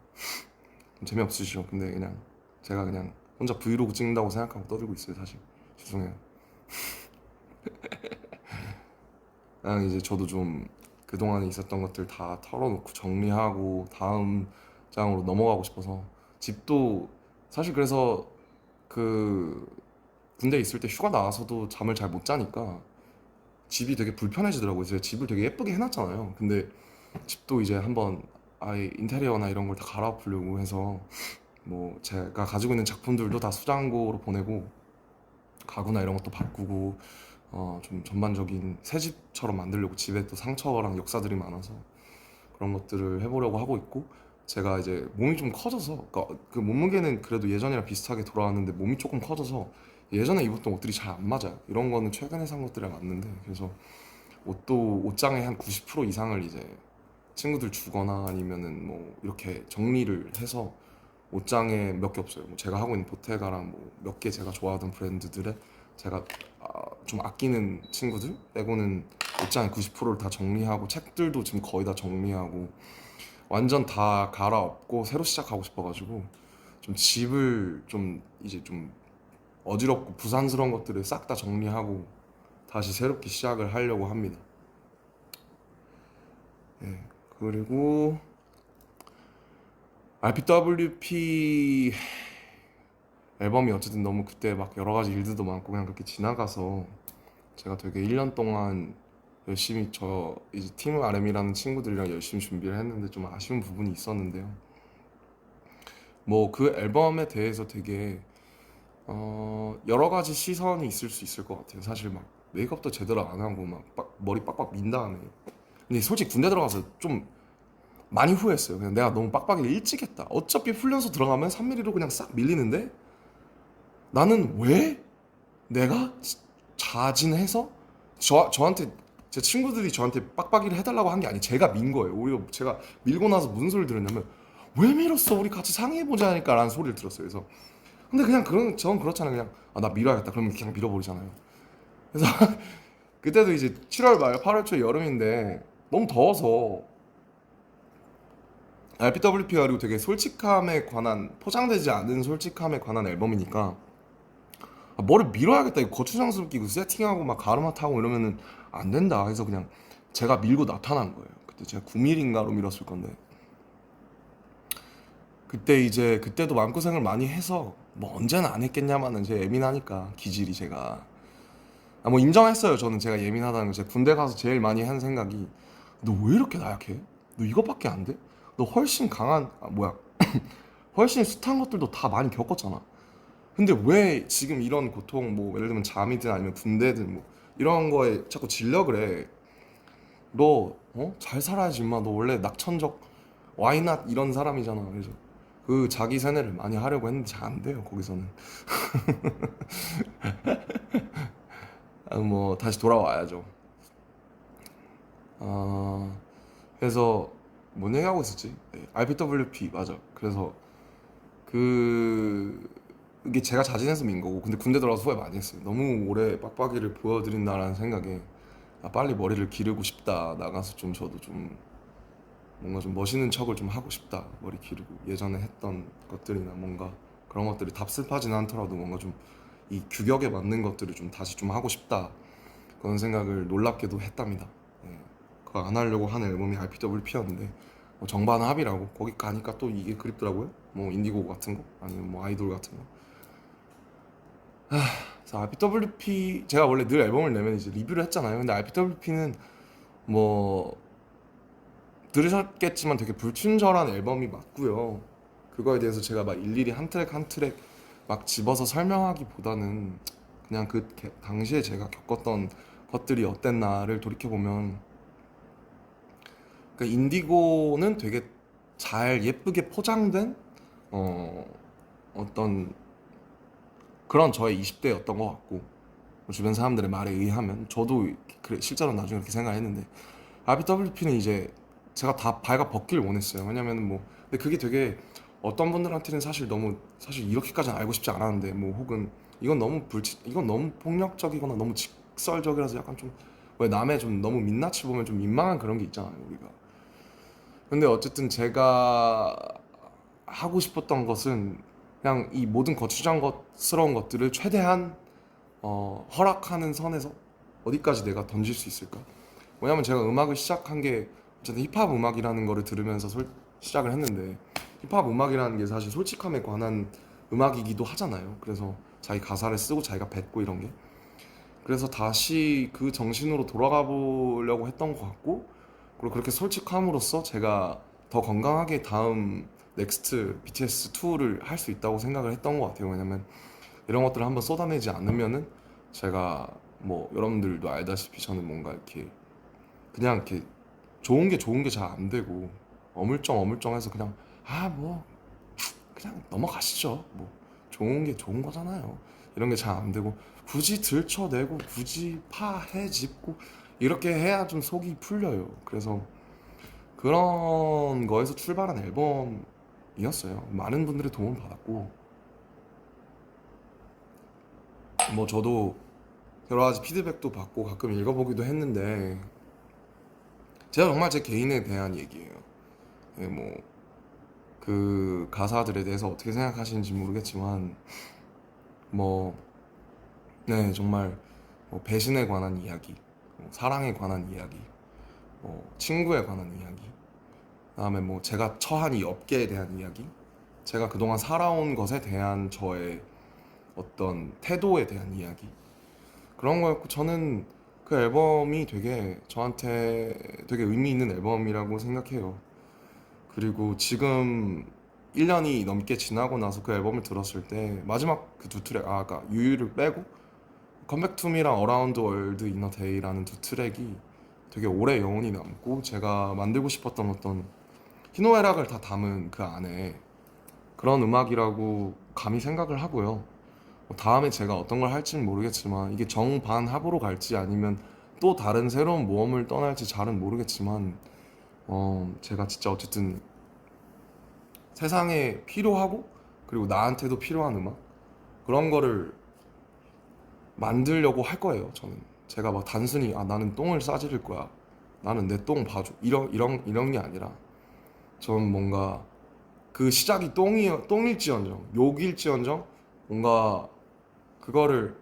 좀 재미없으시죠. 근데 그냥 제가 그냥 혼자 브이로그 찍는다고 생각하고 떠들고 있어요, 사실. 죄송해요. 그냥 이제 저도 좀 그동안에 있었던 것들 다 털어놓고 정리하고 다음 장으로 넘어가고 싶어서 집도 사실 그래서 그 군대 있을 때 휴가 나와서도 잠을 잘 못 자니까 집이 되게 불편해지더라고요. 제가 집을 되게 예쁘게 해놨잖아요. 근데 집도 이제 한번 아예 인테리어나 이런 걸 다 갈아엎으려고 해서 뭐 제가 가지고 있는 작품들도 다 수장고로 보내고 가구나 이런 것도 바꾸고 좀 전반적인 새 집처럼 만들려고. 집에 또 상처랑 역사들이 많아서 그런 것들을 해보려고 하고 있고, 제가 이제 몸이 좀 커져서 그러니까 그 몸무게는 그래도 예전이랑 비슷하게 돌아왔는데 몸이 조금 커져서 예전에 입었던 옷들이 잘 안 맞아요. 이런 거는 최근에 산 것들이랑 맞는데, 그래서 옷도 옷장의 한 90% 이상을 이제 친구들 주거나 아니면은 뭐 이렇게 정리를 해서 옷장에 몇 개 없어요. 뭐 제가 하고 있는 보테가랑 뭐 몇 개 제가 좋아하던 브랜드들에 제가 좀 아끼는 친구들 빼고는 옷장의 90%를 다 정리하고, 책들도 지금 거의 다 정리하고 완전 다 갈아엎고 새로 시작하고 싶어가지고 좀 집을 좀 이제 좀 어지럽고 부산스러운 것들을 싹 다 정리하고 다시 새롭게 시작을 하려고 합니다. 예. 그리고 RPWP 앨범이 어쨌든 너무 그때 막 여러 가지 일들도 많고 그냥 그렇게 지나가서 제가 되게 1년 동안 열심히 저 이제 팀 RM이라는 친구들이랑 열심히 준비를 했는데 좀 아쉬운 부분이 있었는데요. 뭐 그 앨범에 대해서 되게 여러 가지 시선이 있을 수 있을 것 같아요. 사실 막 메이크업도 제대로 안 하고 막 머리 빡빡 민 다음에. 근데 솔직히 군대 들어가서 좀 많이 후회했어요. 그냥 내가 너무 빡빡이를 일찍 했다. 어차피 훈련소 들어가면 3mm로 그냥 싹 밀리는데 나는 왜 내가 자진해서 저한테 제 친구들이 저한테 빡빡이를 해달라고 한 게 아니 제가 민 거예요. 오히려 제가 밀고 나서 무슨 소리를 들었냐면 왜 밀었어? 우리 같이 상의해보자 하니까 라는 소리를 들었어요. 그래서 근데 그냥 그런 전 그렇잖아요. 그냥 나 밀어야겠다. 그러면 그냥 밀어버리잖아요. 그래서 그때도 이제 7월 말 8월 초 여름인데 너무 더워서 RPWP가 그리고 되게 솔직함에 관한 포장되지 않은 솔직함에 관한 앨범이니까 뭐를 밀어야겠다. 이거 고추장스럽게 끼고 세팅하고 막 가르마 타고 이러면은 안 된다. 해서 그냥 제가 밀고 나타난 거예요. 그때 제가 9mm인가로 밀었을 건데 그때 이제 그때도 마음고생을 많이 해서 뭐 언제는 안 했겠냐마는 제 예민하니까 기질이 제가 뭐 인정했어요. 저는 제가 예민하다는 거. 제가 군대 가서 제일 많이 한 생각이 너 왜 이렇게 나약해? 너 이것밖에 안 돼? 너 훨씬 강한 뭐야 훨씬 숱한 것들도 다 많이 겪었잖아. 근데 왜 지금 이런 고통 뭐 예를 들면 잠이든 아니면 군대든 뭐 이런 거에 자꾸 질려 그래. 너 잘 살아야지 임마. 너 원래 낙천적 와이낫 이런 사람이잖아. 그래서 그 자기 세뇌를 많이 하려고 했는데 잘 안 돼요 거기서는. 뭐 다시 돌아와야죠. 아 그래서 뭔 얘기하고 있었지? 네, RPWP 맞아. 그래서 그 이게 제가 자진해서 민 거고, 근데 군대 들어가서 후회 많이 했어요. 너무 오래 빡빡이를 보여드린다라는 생각에 빨리 머리를 기르고 싶다. 나가서 좀 저도 좀 뭔가 좀 멋있는 척을 좀 하고 싶다. 머리 기르고 예전에 했던 것들이나 뭔가 그런 것들이 답습하진 않더라도 뭔가 좀 이 규격에 맞는 것들을 좀 다시 좀 하고 싶다. 그런 생각을 놀랍게도 했답니다. 예. 그거 안 하려고 한 앨범이 RPWP였는데 정반합이라고 거기 가니까 또 이게 그립더라고요. 뭐 인디고 같은 거 아니면 뭐 아이돌 같은 거. 그래서 RPWP 제가 원래 늘 앨범을 내면 이제 리뷰를 했잖아요. 근데 RPWP는 뭐 들으셨겠지만 되게 불친절한 앨범이 맞고요. 그거에 대해서 제가 막 일일이 한 트랙 한 트랙 막 집어서 설명하기보다는 그냥 그 당시에 제가 겪었던 것들이 어땠나를 돌이켜 보면, 그러니까 인디고는 되게 잘 예쁘게 포장된 어, 어떤 그런 저의 20대였던 것 같고, 주변 사람들의 말에 의하면 저도 그래, 실제로 나중에 그렇게 생각했는데 RBWP는 이제 제가 다 발가 벗길 원했어요. 왜냐면 뭐 근데 그게 되게 어떤 분들한테는 사실 너무 사실 이렇게까지는 알고 싶지 않았는데 뭐 혹은 이건 너무 폭력적이거나 너무 직설적이라서 약간 좀 왜 남의 좀 너무 민낯을 보면 좀 민망한 그런 게 있잖아요 우리가. 근데 어쨌든 제가 하고 싶었던 것은 그냥 이 모든 거추장스러운 것들을 최대한 허락하는 선에서 어디까지 내가 던질 수 있을까? 왜냐면 제가 음악을 시작한 게 어쨌든 힙합 음악이라는 거를 들으면서 시작을 했는데 힙합 음악이라는 게 사실 솔직함에 관한 음악이기도 하잖아요. 그래서 자기 가사를 쓰고 자기가 뱉고 이런 게 그래서 다시 그 정신으로 돌아가 보려고 했던 것 같고 그리고 그렇게 솔직함으로써 제가 더 건강하게 다음 넥스트 BTS 2를 할 수 있다고 생각을 했던 것 같아요. 왜냐면 이런 것들을 한번 쏟아내지 않으면은 제가 뭐 여러분들도 알다시피 저는 뭔가 이렇게 그냥 이렇게 좋은 게 잘 안 되고 어물쩡어물쩡해서 그냥 뭐 그냥 넘어가시죠. 뭐 좋은 게 좋은 거잖아요. 이런 게 잘 안 되고 굳이 들춰내고 굳이 파헤집고 이렇게 해야 좀 속이 풀려요. 그래서 그런 거에서 출발한 앨범이었어요. 많은 분들의 도움을 받았고 뭐 저도 여러 가지 피드백도 받고 가끔 읽어보기도 했는데 제가 정말 제 개인에 대한 얘기예요. 예, 그 가사들에 대해서 어떻게 생각하시는지 모르겠지만 뭐 네, 정말 뭐 배신에 관한 이야기, 뭐 사랑에 관한 이야기, 뭐 친구에 관한 이야기, 그다음에 뭐 제가 처한 이 업계에 대한 이야기, 제가 그동안 살아온 것에 대한 저의 어떤 태도에 대한 이야기 그런 거였고 저는 그 앨범이 되게 저한테 되게 의미 있는 앨범이라고 생각해요. 그리고 지금 1년이 넘게 지나고 나서 그 앨범을 들었을 때 마지막 그 두 트랙 아까 유유를 빼고 컴백 투미랑 어라운드 월드 이너 데이라는 두 트랙이 되게 오래 영혼이 남고 제가 만들고 싶었던 어떤 희노애락을 다 담은 그 안에 그런 음악이라고 감히 생각을 하고요. 다음에 제가 어떤 걸 할지는 모르겠지만 이게 정반합으로 갈지 아니면 또 다른 새로운 모험을 떠날지 잘은 모르겠지만 제가 진짜 어쨌든 세상에 필요하고 그리고 나한테도 필요한 음악 그런 거를 만들려고 할 거예요. 저는 제가 막 단순히 나는 똥을 싸지를 거야. 나는 내 똥 봐줘. 이런 게 아니라 저는 뭔가 그 시작이 똥일지언정 욕일지언정 뭔가 그거를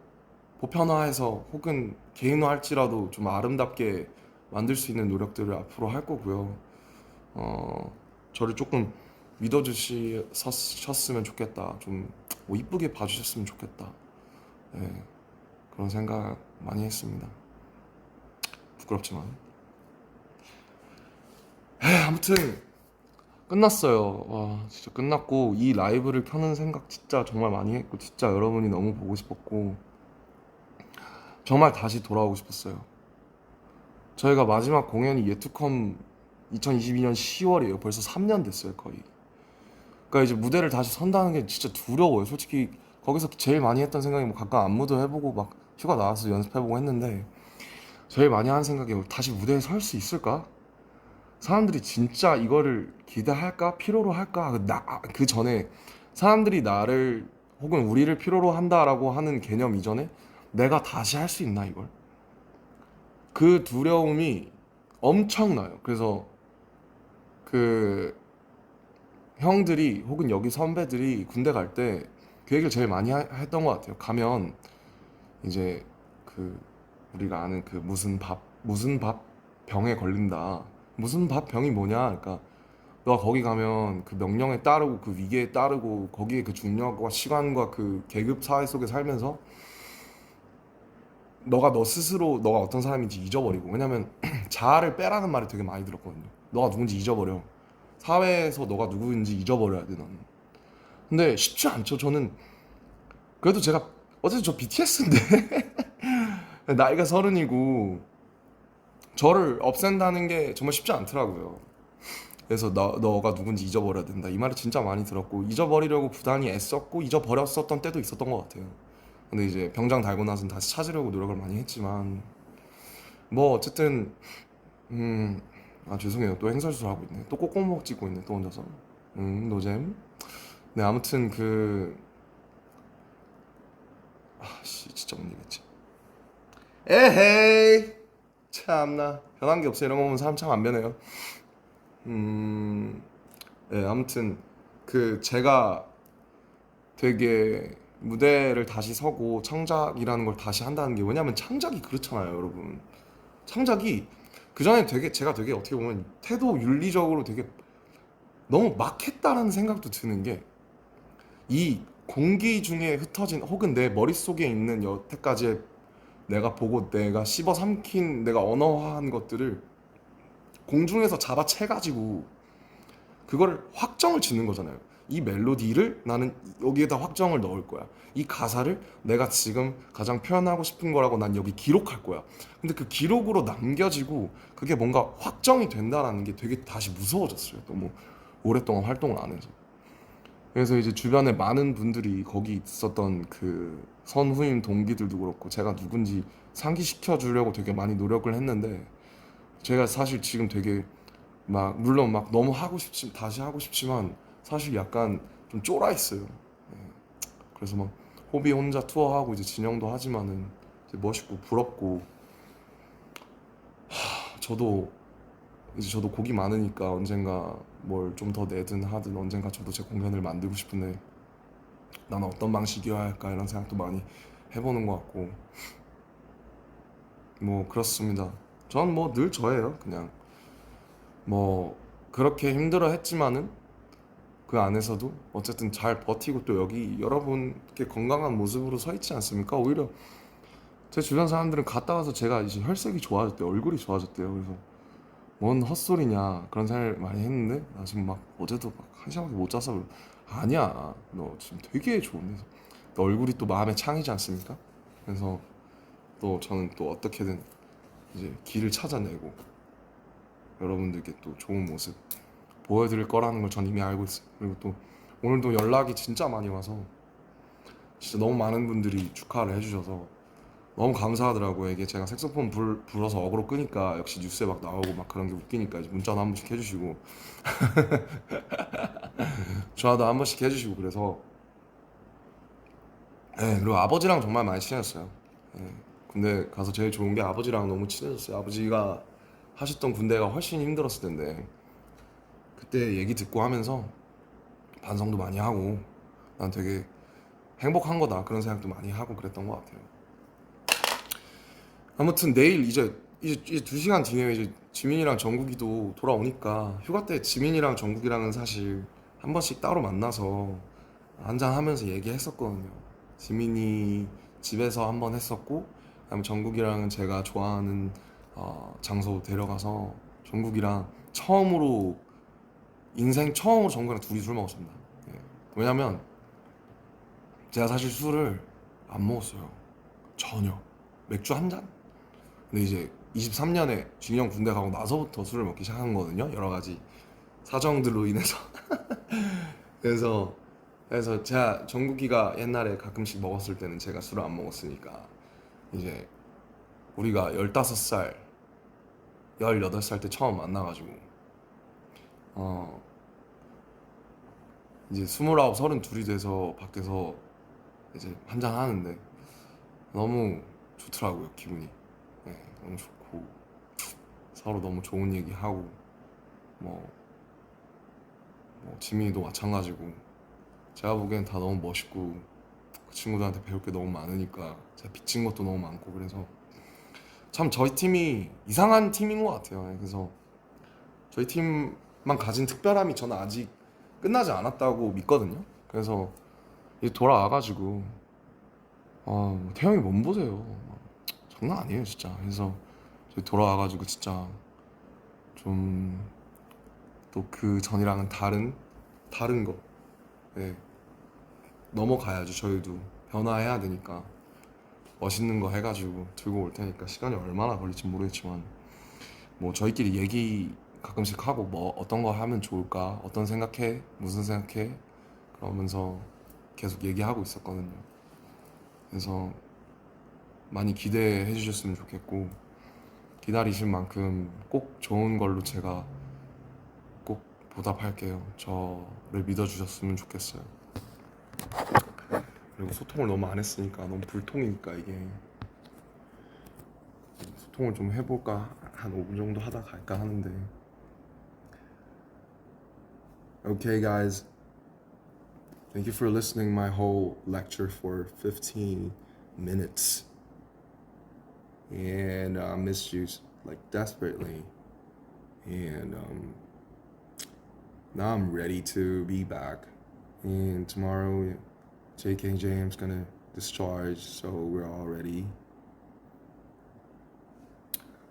보편화해서 혹은 개인화할지라도 좀 아름답게 만들 수 있는 노력들을 앞으로 할 거고요. 저를 조금 믿어주셨으면 좋겠다. 좀뭐 이쁘게 봐주셨으면 좋겠다. 네, 그런 생각 많이 했습니다. 부끄럽지만. 아무튼 끝났어요. 와, 진짜 끝났고 이 라이브를 켜는 생각 진짜 정말 많이 했고 진짜 여러분이 너무 보고 싶었고 정말 다시 돌아오고 싶었어요. 저희가 마지막 공연이 예투컴 2022년 10월이에요. 벌써 3년 됐어요, 거의. 그러니까 이제 무대를 다시 선다는 게 진짜 두려워요. 솔직히 거기서 제일 많이 했던 생각이 뭐 가끔 안무도 해보고 막 휴가 나와서 연습해보고 했는데 제일 많이 하는 생각이 다시 무대에 설 수 있을까? 사람들이 진짜 이거를 기대할까? 필요로 할까? 그 전에 사람들이 나를 혹은 우리를 필요로 한다라고 하는 개념 이전에 내가 다시 할 수 있나 이걸? 그 두려움이 엄청나요. 그래서 그 형들이 혹은 여기 선배들이 군대 갈 때 그 얘기를 제일 많이 했던 것 같아요. 가면 이제 그 우리가 아는 그 무슨 밥 병에 걸린다. 무슨 밥 병이 뭐냐? 그러니까 너가 거기 가면 그 명령에 따르고 그 위계에 따르고 거기에 그 중력과 시간과 그 계급 사회 속에 살면서 너가 너 스스로 너가 어떤 사람인지 잊어버리고 왜냐면 자아를 빼라는 말을 되게 많이 들었거든요. 너가 누군지 잊어버려. 사회에서 너가 누구인지 잊어버려야 돼 너는. 근데 쉽지 않죠. 저는 그래도 제가 어쨌든 저 BTS인데 나이가 30이고 저를 없앤다는 게 정말 쉽지 않더라고요. 그래서 너가 누군지 잊어버려야 된다. 이 말을 진짜 많이 들었고 잊어버리려고 부단히 애썼고 잊어버렸었던 때도 있었던 것 같아요. 근데 이제 병장 달고 나서는 다시 찾으려고 노력을 많이 했지만 뭐 어쨌든 죄송해요. 또 행설술 하고 있네. 또 꼬꼬목 찍고 있네. 또 혼자서. 노잼. 네, 아무튼 진짜 못 이겠지. 에헤이. 참나. 변한 게 없어. 이런 거 보면 사람 참 안 변해요. 음, 네, 아무튼 제가 되게 무대를 다시 서고 창작이라는 걸 다시 한다는 게, 왜냐면 창작이 그렇잖아요, 여러분. 창작이 그전에 제가 되게 어떻게 보면 태도 윤리적으로 되게 너무 막 했다라는 생각도 드는 게, 이 공기 중에 흩어진 혹은 내 머릿속에 있는 여태까지 내가 보고 내가 씹어 삼킨 내가 언어화한 것들을 공중에서 잡아채가지고 그거를 확정을 짓는 거잖아요. 이 멜로디를 나는 여기에다 확정을 넣을 거야. 이 가사를 내가 지금 가장 표현하고 싶은 거라고 난 여기 기록할 거야. 근데 그 기록으로 남겨지고 그게 뭔가 확정이 된다라는 게 되게 다시 무서워졌어요. 너무 오랫동안 활동을 안 해서. 그래서 이제 주변에 많은 분들이 거기 있었던 그 선후임 동기들도 그렇고 제가 누군지 상기시켜 주려고 되게 많이 노력을 했는데, 제가 사실 지금 되게 막 물론 막 너무 다시 하고 싶지만 사실 약간 좀 쫄아 있어요. 예. 그래서 막 호비 혼자 투어하고 이제 진영도 하지만은 이제 멋있고 부럽고, 저도 곡이 많으니까 언젠가 뭘 좀 더 내든 하든 언젠가 저도 제 공연을 만들고 싶은데 나는 어떤 방식이어야 할까 이런 생각도 많이 해보는 것 같고, 뭐 그렇습니다. 전 뭐 늘 저예요. 그냥 뭐 그렇게 힘들어 했지만은 그 안에서도 어쨌든 잘 버티고 또 여기 여러분께 건강한 모습으로 서 있지 않습니까? 오히려 제 주변 사람들은 갔다 와서 제가 이제 혈색이 좋아졌대요. 얼굴이 좋아졌대요. 그래서 뭔 헛소리냐 그런 생각을 많이 했는데, 나 지금 막 어제도 막 한 시간밖에 못 자서 아니야, 너 지금 되게 좋은데 너 얼굴이 또 마음에 창이지 않습니까? 그래서 또 저는 또 어떻게든 이제 길을 찾아내고 여러분들께 또 좋은 모습 보여드릴 거라는 걸 전 이미 알고 있어요. 그리고 또 오늘도 연락이 진짜 많이 와서 진짜 너무 많은 분들이 축하를 해주셔서 너무 감사하더라고요. 이게 제가 색소폰 불어서 어그로 끄니까 역시 뉴스에 막 나오고 막 그런 게 웃기니까 이제 문자도 한 번씩 해주시고 전화도 한 번씩 해주시고 그래서, 네, 그리고 아버지랑 정말 많이 친해졌어요. 네, 군대 가서 제일 좋은 게 아버지랑 너무 친해졌어요. 아버지가 하셨던 군대가 훨씬 힘들었을 텐데 그때 얘기 듣고 하면서 반성도 많이 하고 난 되게 행복한 거다 그런 생각도 많이 하고 그랬던 것 같아요. 아무튼 내일 이제 2시간 뒤에 이제 지민이랑 정국이도 돌아오니까, 휴가 때 지민이랑 정국이랑은 사실 한 번씩 따로 만나서 한잔 하면서 얘기했었거든요. 지민이 집에서 한 번 했었고, 그다음에 정국이랑은 제가 좋아하는 장소 데려가서 정국이랑 인생 처음으로 정국이랑 둘이 술 먹었습니다. 예. 왜냐면 제가 사실 술을 안 먹었어요. 전혀. 맥주 한 잔? 근데 이제 23년에 진영 군대 가고 나서부터 술을 먹기 시작한 거거든요. 여러 가지 사정들로 인해서. 그래서 제가 정국이가 옛날에 가끔씩 먹었을 때는 제가 술을 안 먹었으니까 이제 우리가 15살, 18살 때 처음 만나가지고 어 이제 29, 32이 돼서 밖에서 이제 한잔 하는데 너무 좋더라고요, 기분이. 네, 너무 좋고 서로 너무 좋은 얘기하고 뭐, 지민이도 마찬가지고 제가 보기엔 다 너무 멋있고 그 친구들한테 배울 게 너무 많으니까 제가 빚진 것도 너무 많고, 그래서 참 저희 팀이 이상한 팀인 것 같아요. 네, 그래서 저희 팀만 가진 특별함이 저는 아직 끝나지 않았다고 믿거든요. 그래서 이제 돌아와가지고 태형이 몸 보세요. 장난 아니에요 진짜. 그래서 저희 돌아와가지고 진짜 좀 또 그 전이랑은 다른 거, 네, 넘어가야죠. 저희도 변화해야 되니까 멋있는 거 해가지고 들고 올 테니까 시간이 얼마나 걸릴지 모르겠지만 뭐 저희끼리 얘기 가끔씩 하고 뭐 어떤 거 하면 좋을까, 어떤 생각해, 무슨 생각해, 그러면서 계속 얘기하고 있었거든요. 그래서 많이 기대해 주셨으면 좋겠고, 기다리신 만큼 꼭 좋은 걸로 제가 꼭 보답할게요. 저를 믿어주셨으면 좋겠어요. 그리고 소통을 너무 안 했으니까 너무 불통이니까 이게 소통을 좀 해볼까, 한 5분 정도 하다 갈까 하는데. Okay guys, thank you for listening my whole lecture for 15 minutes. And I missed you like desperately. And now I'm ready to be back. And tomorrow, JKJM's gonna discharge, so we're all ready.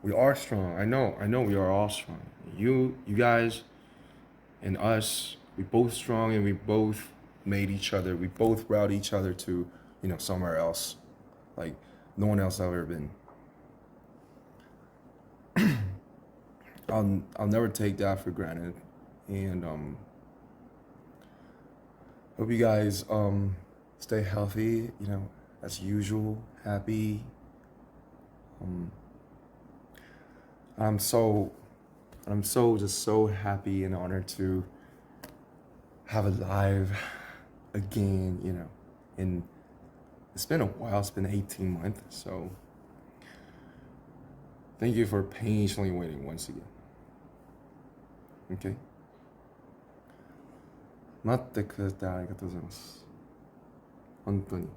We are strong. I know we are all strong. You guys and us, we both strong, and we both made each other. We both brought each other to, somewhere else. Like no one else have ever been. I'll never take that for granted. And hope you guys stay healthy, as usual, happy. I'm so just so happy and honored to have a live again, and it's been a while. It's been 18 months, so thank you for patiently waiting once again. Okay? 待ってくれてありがとうございます。本当に。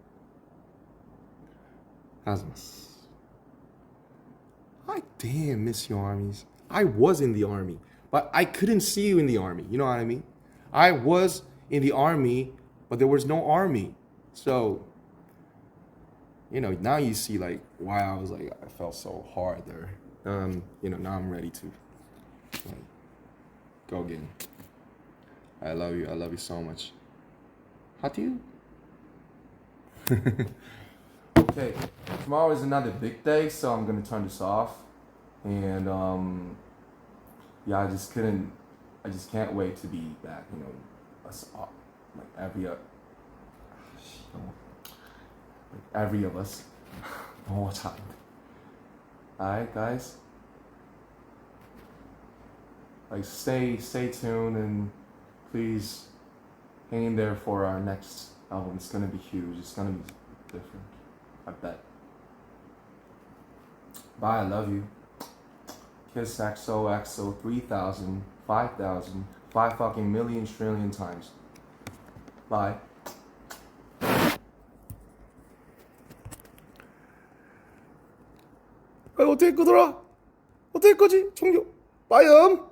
ありがとうございます。I damn miss your armies. I was in the army, but I couldn't see you in the army. You know what I mean? I was in the army, but there was no army. So, now you see like why I was like I felt so hard there. Now I'm ready to go again. I love you. I love you so much. How do you? Okay, tomorrow is another big day, so I'm gonna turn this off. And I just can't wait to be back. Us all, like every of us. One more time. Alright, guys. Like stay tuned, and please hang in there for our next album. It's gonna be huge. It's gonna be different. I bet. Bye. I love you. Kiss XOXO 3,000, 5,000, 5 fucking million trillion times. Bye. 어떻게 끄더라? 어떻게 끄지? 종료. 빠이음.